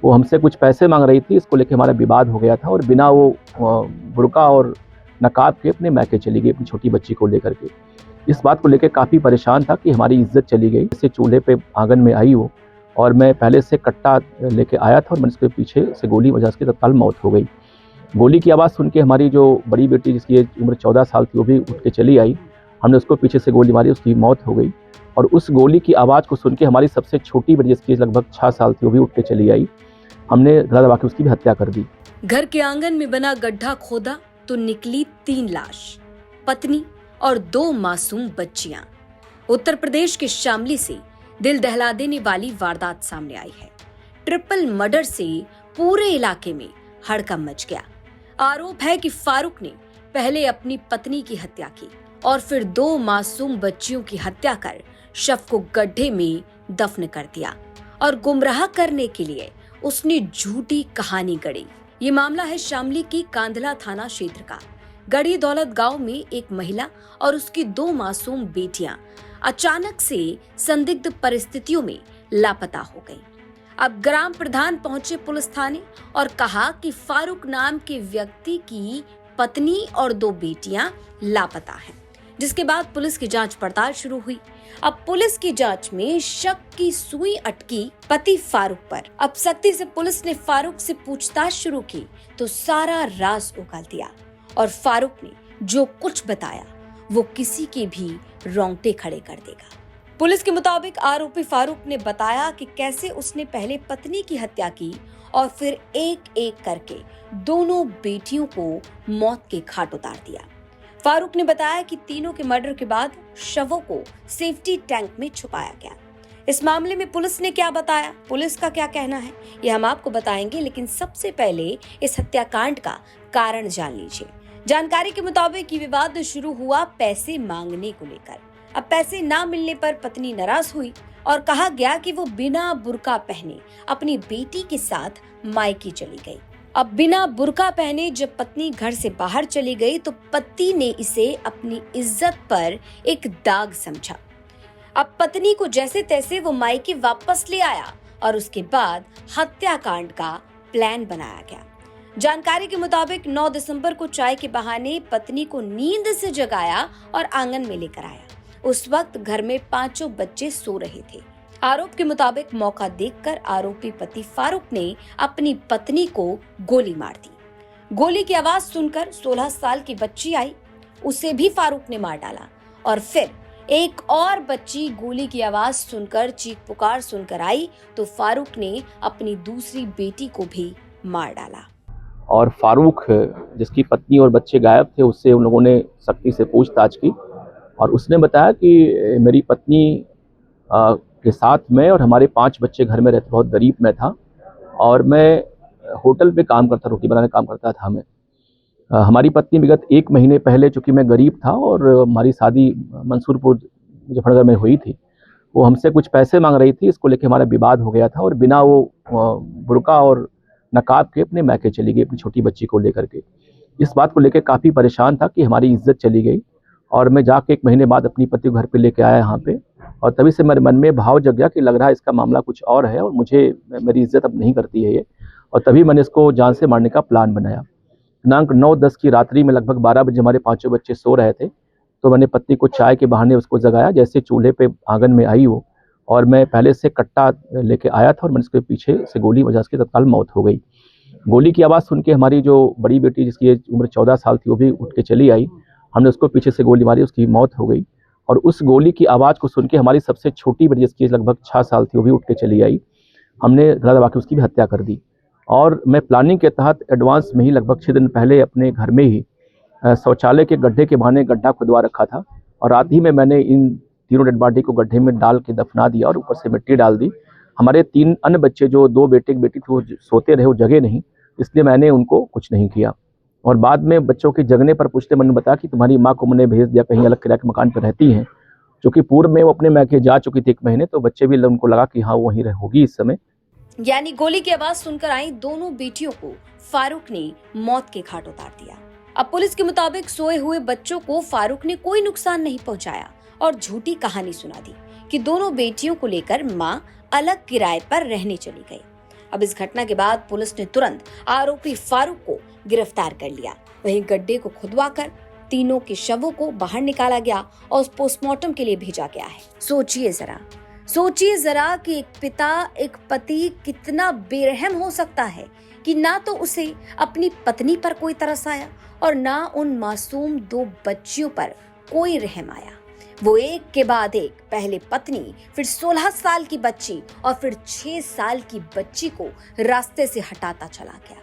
वो हमसे कुछ पैसे मांग रही थी, इसको लेके हमारा विवाद हो गया था और बिना वो बुर्का और नकाब के अपने मैके चली गई अपनी छोटी बच्ची को लेकर के। इस बात को लेके काफ़ी परेशान था कि हमारी इज्जत चली गई। जैसे चूल्हे पे आंगन में आई वो, और मैं पहले से कट्टा लेके आया था और मैंने उसके पीछे से गोली बजा, उसकी तत्काल मौत हो गई। गोली की आवाज़ सुन के हमारी जो बड़ी बेटी जिसकी उम्र 14 साल थी वो भी उठ के चली आई। हमने उसको पीछे से गोली मारी, उसकी मौत हो गई। और उस गोली की आवाज़ को सुन के हमारी सबसे छोटी बेटी जिसकी लगभग 6 साल थी वो भी उठ के चली आई। हमने गला दबा के उसकी भी हत्या कर दी। घर के आंगन में बना गड्ढा खोदा तो निकली 3 लाश, पत्नी और 2 मासूम बच्चियां। उत्तर प्रदेश के शामली से दिल दहला देने वाली वारदात सामने आई है। ट्रिपल मर्डर से पूरे इलाके में हड़कंप मच गया। आरोप है कि फारूक ने पहले अपनी पत्नी की हत्या की और फिर 2 मासूम बच्चियों की हत्या कर शव को गड्ढे में दफन कर दिया और गुमराह करने के लिए उसने झूठी कहानी गढ़ी। ये मामला है शामली की कांधला थाना क्षेत्र का। गढ़ी दौलत गांव में एक महिला और उसकी 2 मासूम बेटियां अचानक से संदिग्ध परिस्थितियों में लापता हो गईं। अब ग्राम प्रधान पहुंचे पुलिस थाने और कहा कि फारूक नाम के व्यक्ति की पत्नी और 2 बेटियां लापता हैं, जिसके बाद पुलिस की जांच पड़ताल शुरू हुई। अब पुलिस की जांच में शक की सुई अटकी पति फारूक पर। अब सख्ती से पुलिस ने फारूक से पूछताछ शुरू की तो सारा राज उगल दिया और फारूक ने जो कुछ बताया वो किसी के भी रोंगटे खड़े कर देगा। पुलिस के मुताबिक आरोपी फारूक ने बताया कि कैसे उसने पहले पत्नी की हत्या की और फिर एक एक करके दोनों बेटियों को मौत के घाट उतार दिया। फारूक ने बताया कि तीनों के मर्डर के बाद शवों को सेफ्टी टैंक में छुपाया गया। इस मामले में पुलिस ने क्या बताया, पुलिस का क्या कहना है, ये हम आपको बताएंगे, लेकिन सबसे पहले इस हत्याकांड का कारण जान लीजिए। जानकारी के मुताबिक ये विवाद शुरू हुआ पैसे मांगने को लेकर। अब पैसे ना मिलने पर पत्नी नाराज हुई और कहा गया कि वो बिना बुर्का पहने अपनी बेटी के साथ मायके चली गई। अब बिना बुर्का पहने जब पत्नी घर से बाहर चली गई तो पति ने इसे अपनी इज्जत पर एक दाग समझा। अब पत्नी को जैसे तैसे वो मायके वापस ले आया और उसके बाद हत्याकांड का प्लान बनाया गया। जानकारी के मुताबिक 9 दिसंबर को चाय के बहाने पत्नी को नींद से जगाया और आंगन में लेकर आया। उस वक्त घर में 5 बच्चे सो रहे थे। आरोप के मुताबिक मौका देखकर आरोपी पति फारूक ने अपनी पत्नी को गोली मार दी। गोली की आवाज सुनकर 16 साल की बच्ची आई, उसे भी फारूक ने मार डाला और फिर एक और बच्ची गोली की आवाज सुनकर चीख पुकार सुनकर आई तो फारूक ने अपनी दूसरी बेटी को भी मार डाला। और फारूक जिसकी पत्नी और बच्चे गायब थे, उससे उन लोगों ने सख्ती से पूछताछ की और उसने बताया कि मेरी पत्नी के साथ मैं और हमारे 5 बच्चे घर में रहते, बहुत गरीब मैं था और मैं होटल पे काम करता, रोटी बनाने काम करता था मैं। हमारी पत्नी विगत 1 महीने पहले, चूँकि मैं गरीब था और हमारी शादी मंसूरपुर मुजफ्फरनगर में हुई थी, वो हमसे कुछ पैसे मांग रही थी, इसको लेके हमारा विवाद हो गया था और बिना वो बुर्का और नकाब के अपने मैके चली गई अपनी छोटी बच्ची को लेकर के। इस बात को लेके काफ़ी परेशान था कि हमारी इज्जत चली गई और मैं जाके 1 महीने बाद अपनी पति को घर पे लेके आया यहाँ पे और तभी से मेरे मन में भाव जग गया कि लग रहा है इसका मामला कुछ और है और मेरी इज्जत अब नहीं करती है ये, और तभी मैंने इसको जान से मारने का प्लान बनाया। दिनांक 9-10 की रात्रि में लगभग 12 बजे हमारे 5 बच्चे सो रहे थे तो मैंने पत्नी को चाय के बहाने उसको जगाया। जैसे चूल्हे पे आंगन में आई वो, और मैं पहले से कट्टा लेके आया था और मैंने उसके पीछे से गोली बजा, उसकी तत्काल मौत हो गई। गोली की आवाज़ सुन के हमारी जो बड़ी बेटी जिसकी उम्र 14 साल थी वो भी उठ के चली आई। हमने उसको पीछे से गोली मारी, उसकी मौत हो गई। और उस गोली की आवाज़ को सुन के हमारी सबसे छोटी बेटी जिसकी लगभग 6 साल थी वो भी उठ के चली आई। हमने गला दबा के उसकी भी हत्या कर दी। और मैं प्लानिंग के तहत एडवांस में ही लगभग 6 दिन पहले अपने घर में ही शौचालय के गड्ढे के बहाने गड्ढा खुदवा रखा था और रात ही में मैंने इन तीनों डेड बॉडी को गड्ढे में डाल के दफना दिया और ऊपर से मिट्टी डाल दी। हमारे 3 अन्य बच्चे, जो 2 बेटे की बेटी थी, वो सोते रहे, वो जगे नहीं, इसलिए मैंने उनको कुछ नहीं किया। और बाद में बच्चों के जगने पर पूछते मैंने बताया कि तुम्हारी माँ को मैंने भेज दिया, कहीं अलग किराए के मकान पर रहती हैं, क्योंकि पूर्व में वो अपने मैके जा चुकी थी 1 महीने, तो बच्चे भी उनको लगा कि हाँ वहीं होगी इस समय। यानी गोली की आवाज सुनकर आई दोनों बेटियों को फारूक ने मौत के घाट उतार दिया। अब पुलिस के मुताबिक सोए हुए बच्चों को फारूक ने कोई नुकसान नहीं पहुंचाया और झूठी कहानी सुना दी कि दोनों बेटियों को लेकर मां अलग किराए पर रहने चली गई। अब इस घटना के बाद पुलिस ने तुरंत आरोपी फारूक को गिरफ्तार कर लिया। वहीं गड्ढे को खुदवाकर तीनों के शवों को बाहर निकाला गया और पोस्टमार्टम के लिए भेजा गया है। सोचिए जरा कि एक पिता, एक पति कितना बेरहम हो सकता है कि ना तो उसे अपनी पत्नी पर कोई तरस आया और ना उन मासूम 2 बच्चियों पर कोई रहम आया। वो एक के बाद एक, पहले पत्नी, फिर 16 साल की बच्ची और फिर 6 साल की बच्ची को रास्ते से हटाता चला गया।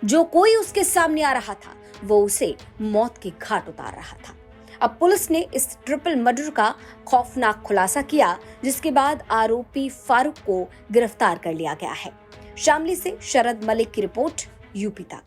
जो कोई उसके सामने आ रहा था वो उसे मौत के घाट उतार रहा था। अब पुलिस ने इस ट्रिपल मर्डर का खौफनाक खुलासा किया, जिसके बाद आरोपी फारूक को गिरफ्तार कर लिया गया है। शामली से शरद मलिक की रिपोर्ट, यूपी तक।